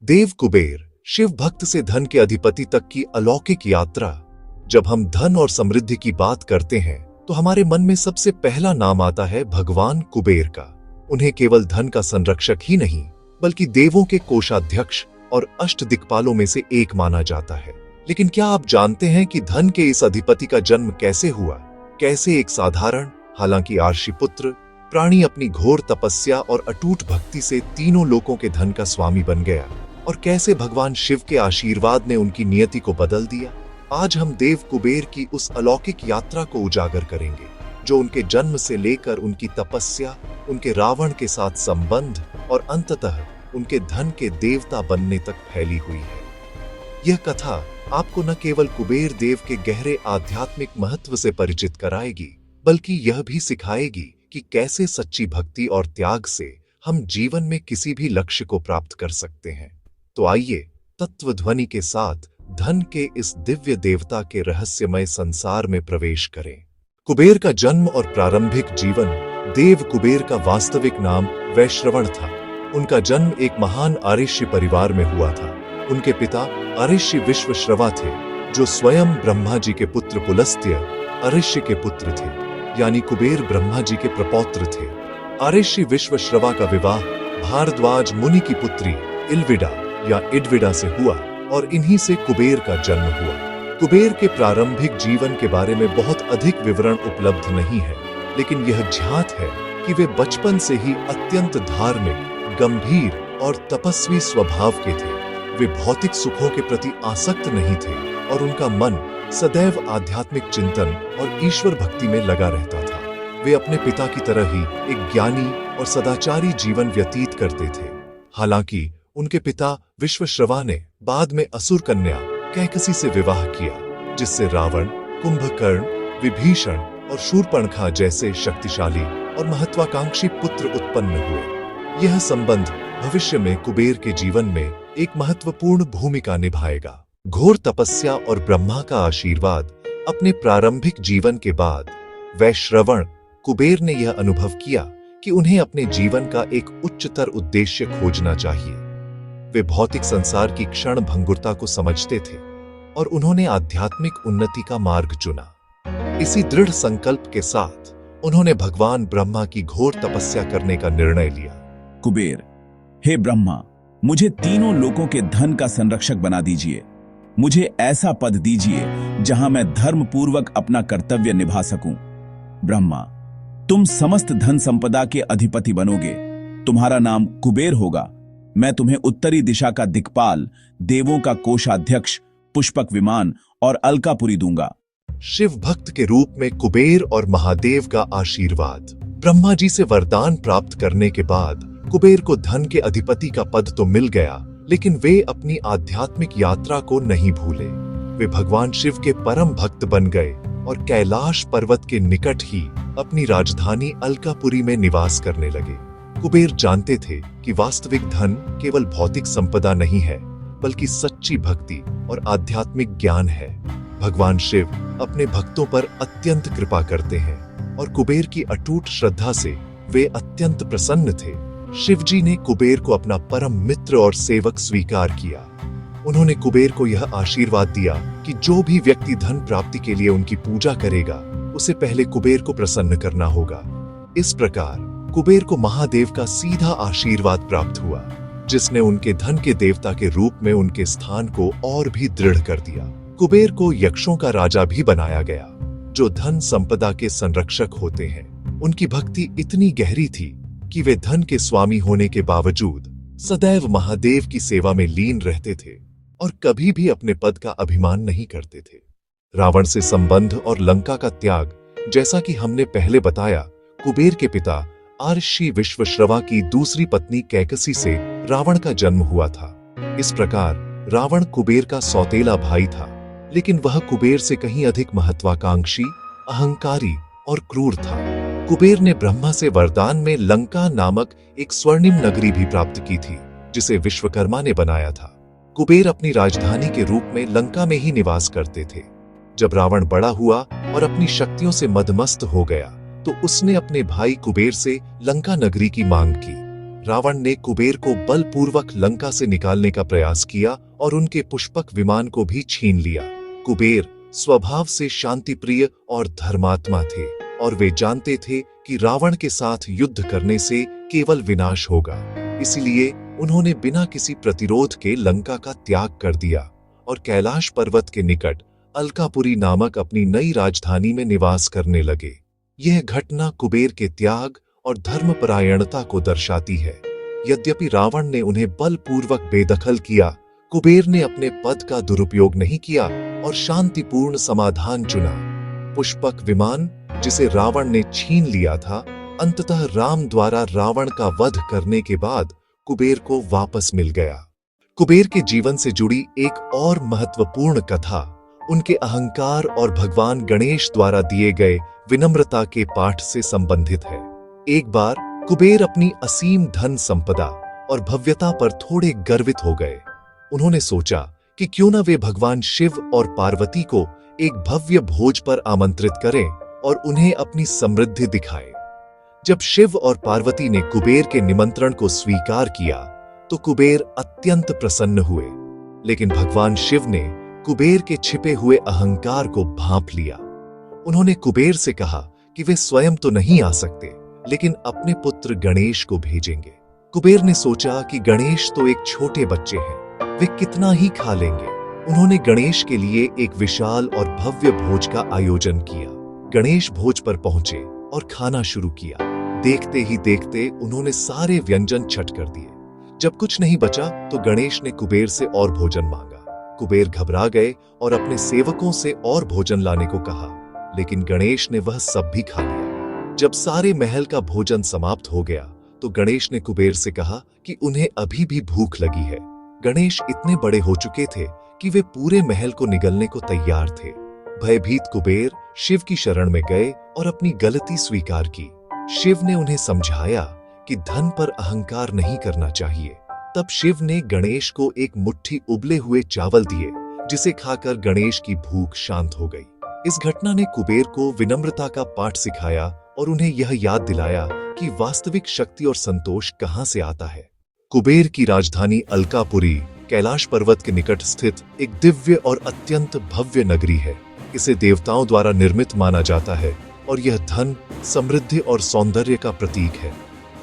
देव कुबेर, शिव भक्त से धन के अधिपति तक की अलौकिक यात्रा। जब हम धन और समृद्धि की बात करते हैं तो हमारे मन में सबसे पहला नाम आता है भगवान कुबेर का। उन्हें केवल धन का संरक्षक ही नहीं बल्कि देवों के कोषाध्यक्ष और अष्ट दिक्पालों में से एक माना जाता है। लेकिन क्या आप जानते हैं कि धन के इस अधिपति का जन्म कैसे हुआ? कैसे एक साधारण, हालांकि आर्षि पुत्र प्राणी अपनी घोर तपस्या और अटूट भक्ति से तीनों लोकों के धन का स्वामी बन गया, और कैसे भगवान शिव के आशीर्वाद ने उनकी नियति को बदल दिया। आज हम देव कुबेर की उस अलौकिक यात्रा को उजागर करेंगे जो उनके जन्म से लेकर उनकी तपस्या, उनके रावण के साथ संबंध और अंततः उनके धन के देवता बनने तक फैली हुई है। यह कथा आपको न केवल कुबेर देव के गहरे आध्यात्मिक महत्व से परिचित कराएगी बल्कि यह भी सिखाएगी कि कैसे सच्ची भक्ति और त्याग से हम जीवन में किसी भी लक्ष्य को प्राप्त कर सकते हैं। तो आइए तत्वध्वनि के साथ धन के इस दिव्य देवता के रहस्यमय संसार में प्रवेश करें। कुबेर का जन्म और प्रारंभिक जीवन। देव कुबेर का वास्तविक नाम वैश्रवण था। उनका जन्म एक महान आर्ष्य परिवार में हुआ था। उनके पिता आर्ष्य विश्वश्रवा थे, जो स्वयं ब्रह्मा जी के पुत्र पुलस्त्य आर्ष्य के पुत्र थे, यानी कुबेर ब्रह्मा जी के प्रपौत्र थे। आर्ष्य विश्वश्रवा का विवाह भारद्वाज मुनि की पुत्री इल्विडा या इडविडा से हुआ और इन्हीं से कुबेर का जन्म हुआ। कुबेर के प्रारंभिक जीवन के बारे में बहुत अधिक विवरण उपलब्ध नहीं है, लेकिन यह ज्ञात है कि वे बचपन से ही अत्यंत धार्मिक, गंभीर और तपस्वी स्वभाव के थे। वे भौतिक सुखों के प्रति आसक्त नहीं थे और उनका मन सदैव आध्यात्मिक चिंतन और ईश्वर भक्ति में लगा रहता था। वे अपने पिता की तरह ही एक ज्ञानी और सदाचारी जीवन व्यतीत करते थे। हालांकि उनके पिता विश्वश्रवा ने बाद में असुर कन्या कैकसी से विवाह किया, जिससे रावण, कुंभकर्ण, विभीषण और शूर्पणखा जैसे शक्तिशाली और महत्वाकांक्षी पुत्र उत्पन्न हुए। यह संबंध भविष्य में कुबेर के जीवन में एक महत्वपूर्ण भूमिका निभाएगा। घोर तपस्या और ब्रह्मा का आशीर्वाद। अपने प्रारंभिक जीवन के बाद वैश्रवण कुबेर ने यह अनुभव किया कि उन्हें अपने जीवन का एक उच्चतर उद्देश्य खोजना चाहिए। वे भौतिक संसार की क्षण भंगुरता को समझते थे और उन्होंने आध्यात्मिक उन्नति का मार्ग चुना। इसी दृढ़ संकल्प के साथ उन्होंने भगवान ब्रह्मा की घोर तपस्या करने का निर्णय लिया। कुबेर, हे ब्रह्मा, मुझे तीनों लोकों के धन का संरक्षक बना दीजिए। मुझे ऐसा पद दीजिए जहां मैं धर्म पूर्वक अपना कर्तव्य निभा सकूं। ब्रह्मा, तुम समस्त धन संपदा के अधिपति बनोगे। तुम्हारा नाम कुबेर होगा। मैं तुम्हें उत्तरी दिशा का दिक्पाल, देवों का कोषाध्यक्ष, पुष्पक विमान और अलकापुरी दूंगा। शिव भक्त के रूप में कुबेर और महादेव का आशीर्वाद। ब्रह्मा जी से वरदान प्राप्त करने के बाद कुबेर को धन के अधिपति का पद तो मिल गया, लेकिन वे अपनी आध्यात्मिक यात्रा को नहीं भूले। वे भगवान शिव के परम भक्त बन गए और कैलाश पर्वत के निकट ही अपनी राजधानी अलकापुरी में निवास करने लगे। कुबेर जानते थे कि वास्तविक धन केवल भौतिक संपदा नहीं है, बल्कि सच्ची भक्ति और आध्यात्मिक ज्ञान है। भगवान शिव अपने भक्तों पर अत्यंत कृपा करते हैं और कुबेर की अटूट श्रद्धा से वे अत्यंत प्रसन्न थे। शिवजी ने कुबेर को अपना परम मित्र और सेवक स्वीकार किया। उन्होंने कुबेर को यह आशीर्वाद दिया कि जो भी व्यक्ति धन प्राप्ति के लिए उनकी पूजा करेगा, उसे पहले कुबेर को प्रसन्न करना होगा। इस प्रकार कुबेर को महादेव का सीधा आशीर्वाद प्राप्त हुआ, जिसने उनके धन के देवता के रूप में उनके स्थान को और भी दृढ़ कर दिया। कुबेर को यक्षों का राजा भी बनाया गया, जो धन संपदा के संरक्षक होते हैं। उनकी भक्ति इतनी गहरी थी कि वे धन के स्वामी होने के बावजूद सदैव महादेव की सेवा में लीन रहते थे और कभी भी अपने पद का अभिमान नहीं करते थे। रावण से संबंध और लंका का त्याग। जैसा कि हमने पहले बताया, कुबेर के पिता आर्षि विश्वश्रवा की दूसरी पत्नी कैकसी से रावण का जन्म हुआ था। इस प्रकार रावण कुबेर का सौतेला भाई था, लेकिन वह कुबेर से कहीं अधिक महत्वाकांक्षी, अहंकारी और क्रूर था। कुबेर ने ब्रह्मा से वरदान में लंका नामक एक स्वर्णिम नगरी भी प्राप्त की थी, जिसे विश्वकर्मा ने बनाया था। कुबेर अपनी राजधानी के रूप में लंका में ही निवास करते थे। जब रावण बड़ा हुआ और अपनी शक्तियों से मदमस्त हो गया, तो उसने अपने भाई कुबेर से लंका नगरी की मांग की। रावण ने कुबेर को बलपूर्वक लंका से निकालने का प्रयास किया और उनके पुष्पक विमान को भी छीन लिया। कुबेर स्वभाव से शांतिप्रिय और धर्मात्मा थे और वे जानते थे कि रावण के साथ युद्ध करने से केवल विनाश होगा। इसलिए उन्होंने बिना किसी प्रतिरोध के लंका का त्याग कर दिया और कैलाश पर्वत के निकट अलकापुरी नामक अपनी नई राजधानी में निवास करने लगे। यह घटना कुबेर के त्याग और धर्मपरायणता को दर्शाती है। यद्यपि रावण ने उन्हें बलपूर्वक बेदखल किया, कुबेर ने अपने पद का दुरुपयोग नहीं किया और शांतिपूर्ण समाधान चुना। पुष्पक विमान, जिसे रावण ने छीन लिया था, अंततः राम द्वारा रावण का वध करने के बाद कुबेर को वापस मिल गया। कुबेर के जीवन से जुड़ी एक और महत्वपूर्ण कथा उनके अहंकार और भगवान गणेश द्वारा दिए गए विनम्रता के पाठ से संबंधित है। एक बार कुबेर अपनी असीम धन संपदा और भव्यता पर थोड़े गर्वित हो गए। उन्होंने सोचा कि क्यों न वे भगवान शिव और पार्वती को एक भव्य भोज पर आमंत्रित करें और उन्हें अपनी समृद्धि दिखाएं। जब शिव और पार्वती ने कुबेर के निमंत्रण को स्वीकार किया तो कुबेर अत्यंत प्रसन्न हुए, लेकिन भगवान शिव ने कुबेर के छिपे हुए अहंकार को भांप लिया। उन्होंने कुबेर से कहा कि वे स्वयं तो नहीं आ सकते, लेकिन अपने पुत्र गणेश को भेजेंगे। कुबेर ने सोचा कि गणेश तो एक छोटे बच्चे हैं, वे कितना ही खा लेंगे। उन्होंने गणेश के लिए एक विशाल और भव्य भोज का आयोजन किया। गणेश भोज पर पहुंचे और खाना शुरू किया। देखते ही देखते उन्होंने सारे व्यंजन छट कर दिए। जब कुछ नहीं बचा तो गणेश ने कुबेर से और भोजन मांगा। कुबेर घबरा गए और अपने सेवकों से और भोजन लाने को कहा, लेकिन गणेश ने वह सब भी खा लिया। जब सारे महल का भोजन समाप्त हो गया तो गणेश ने कुबेर से कहा कि उन्हें अभी भी भूख लगी है। गणेश इतने बड़े हो चुके थे कि वे पूरे महल को निगलने को तैयार थे। भयभीत कुबेर शिव की शरण में गए और अपनी गलती स्वीकार की। शिव ने उन्हें समझाया कि धन पर अहंकार नहीं करना चाहिए। तब शिव ने गणेश को एक मुट्ठी उबले हुए चावल दिए, जिसे खाकर गणेश की भूख शांत हो गई। इस घटना ने कुबेर को विनम्रता का पाठ सिखाया और उन्हें यह याद दिलाया कि वास्तविक शक्ति और संतोष कहां से आता है। कुबेर की राजधानी अलकापुरी कैलाश पर्वत के निकट स्थित एक दिव्य और अत्यंत भव्य नगरी है। इसे देवताओं द्वारा निर्मित माना जाता है और यह धन, समृद्धि और सौंदर्य का प्रतीक है।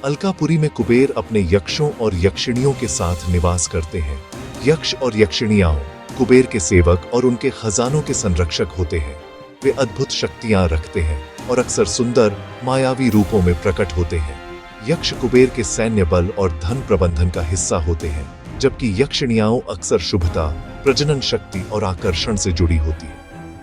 अलकापुरी में कुबेर अपने यक्षों और यक्षिणियों के साथ निवास करते हैं। यक्ष और यक्षिणियां कुबेर के सेवक और उनके खजानों के संरक्षक होते हैं। वे अद्भुत शक्तियां रखते हैं और अक्सर सुंदर, मायावी रूपों में प्रकट होते हैं। यक्ष कुबेर के सैन्य बल और धन प्रबंधन का हिस्सा होते हैं, जबकि यक्षिणियां अक्सर शुभता, प्रजनन शक्ति और आकर्षण से जुड़ी होती है।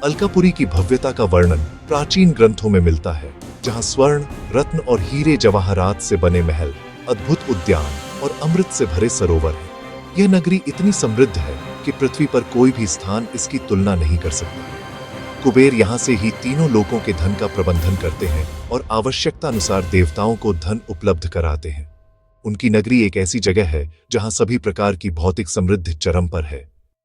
अलकापुरी की भव्यता का वर्णन प्राचीन ग्रंथों में मिलता है, जहां स्वर्ण, रत्न और हीरे जवाहरात से बने महल, अद्भुत उद्यान और अमृत से भरे सरोवर हैं। यह नगरी इतनी समृद्ध है कि पृथ्वी पर कोई भी स्थान इसकी तुलना नहीं कर सकता। कुबेर यहाँ से ही तीनों लोकों के धन का प्रबंधन करते हैं और आवश्यकता अनुसार देवताओं को धन उपलब्ध कराते हैं। उनकी नगरी एक ऐसी जगह है जहां सभी प्रकार की भौतिक समृद्धि चरम पर है,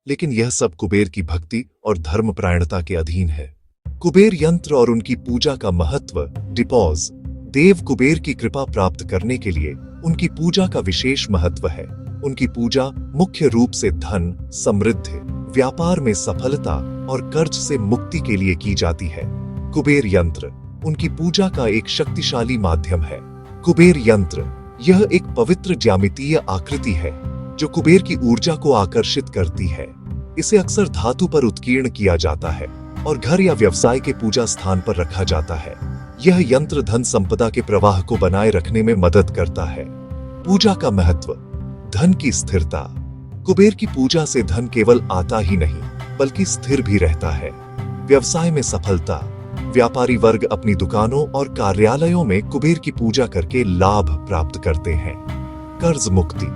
लेकिन यह सब कुबेर की भक्ति और धर्मपरायणता के अधीन है। कुबेर यंत्र और उनकी पूजा का महत्व। डिपॉज देव कुबेर की कृपा प्राप्त करने के लिए उनकी पूजा का विशेष महत्व है। उनकी पूजा मुख्य रूप से धन, समृद्धि, व्यापार में सफलता और कर्ज से मुक्ति के लिए की जाती है। कुबेर यंत्र उनकी पूजा का एक शक्तिशाली माध्यम है। कुबेर यंत्र यह एक पवित्र ज्यामितीय आकृति है जो कुबेर की ऊर्जा को आकर्षित करती है। इसे अक्सर धातु पर उत्कीर्ण किया जाता है और घर या व्यवसाय के पूजा स्थान पर रखा जाता है। यह यंत्र धन संपदा के प्रवाह को बनाए रखने में मदद करता है। पूजा का महत्व। धन की स्थिरता। कुबेर की पूजा से धन केवल आता ही नहीं बल्कि स्थिर भी रहता है। व्यवसाय में सफलता। व्यापारी वर्ग अपनी दुकानों और कार्यालयों में कुबेर की पूजा करके लाभ प्राप्त करते हैं। कर्ज मुक्ति।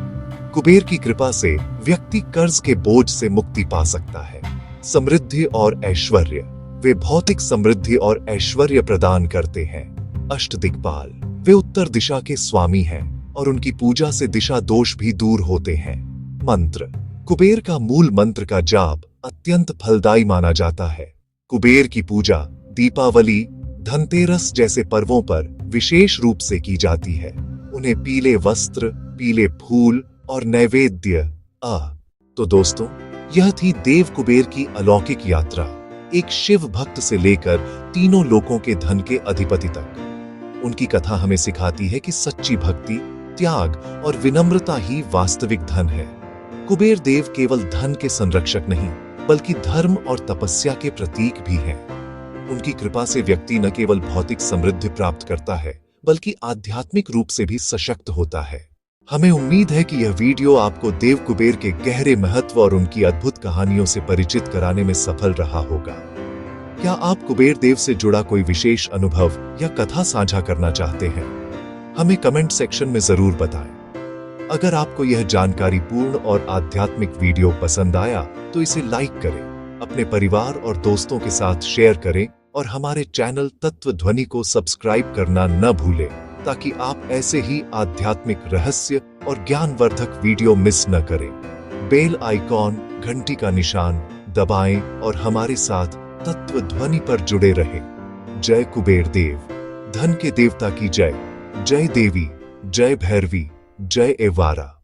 कुबेर की कृपा से व्यक्ति कर्ज के बोझ से मुक्ति पा सकता है। समृद्धि और ऐश्वर्य। वे भौतिक समृद्धि और ऐश्वर्य प्रदान करते हैं। अष्टदिक्पाल। वे उत्तर दिशा के स्वामी हैं और उनकी पूजा से दिशा दोष भी दूर होते हैं। मंत्र। कुबेर का मूल मंत्र का जाप अत्यंत फलदायी माना जाता है। कुबेर की पूजा दीपावली, धनतेरस जैसे पर्वों पर विशेष रूप से की जाती है। उन्हें पीले वस्त्र, पीले फूल और नैवेद्य। तो दोस्तों, यह थी देव कुबेर की अलौकिक यात्रा, एक शिव भक्त से लेकर तीनों लोकों के धन के अधिपति तक। उनकी कथा हमें सिखाती है कि सच्ची भक्ति, त्याग और विनम्रता ही वास्तविक धन है। कुबेर देव केवल धन के संरक्षक नहीं, बल्कि धर्म और तपस्या के प्रतीक भी हैं। उनकी कृपा से व्यक्ति न केवल भौतिक समृद्धि प्राप्त करता है, बल्कि आध्यात्मिक रूप से भी सशक्त होता है। हमें उम्मीद है कि यह वीडियो आपको देव कुबेर के गहरे महत्व और उनकी अद्भुत कहानियों से परिचित कराने में सफल रहा होगा। क्या आप कुबेर देव से जुड़ा कोई विशेष अनुभव या कथा साझा करना चाहते हैं? हमें कमेंट सेक्शन में जरूर बताएं। अगर आपको यह जानकारी पूर्ण और आध्यात्मिक वीडियो पसंद आया तो इसे लाइक करें, अपने परिवार और दोस्तों के साथ शेयर करें और हमारे चैनल तत्व ध्वनि को सब्सक्राइब करना न भूलें, ताकि आप ऐसे ही आध्यात्मिक रहस्य और ज्ञानवर्धक वीडियो मिस न करें। बेल आइकॉन, घंटी का निशान दबाएं और हमारे साथ तत्व ध्वनि पर जुड़े रहें। जय कुबेर देव, धन के देवता की जय। जय देवी, जय भैरवी, जय एवारा।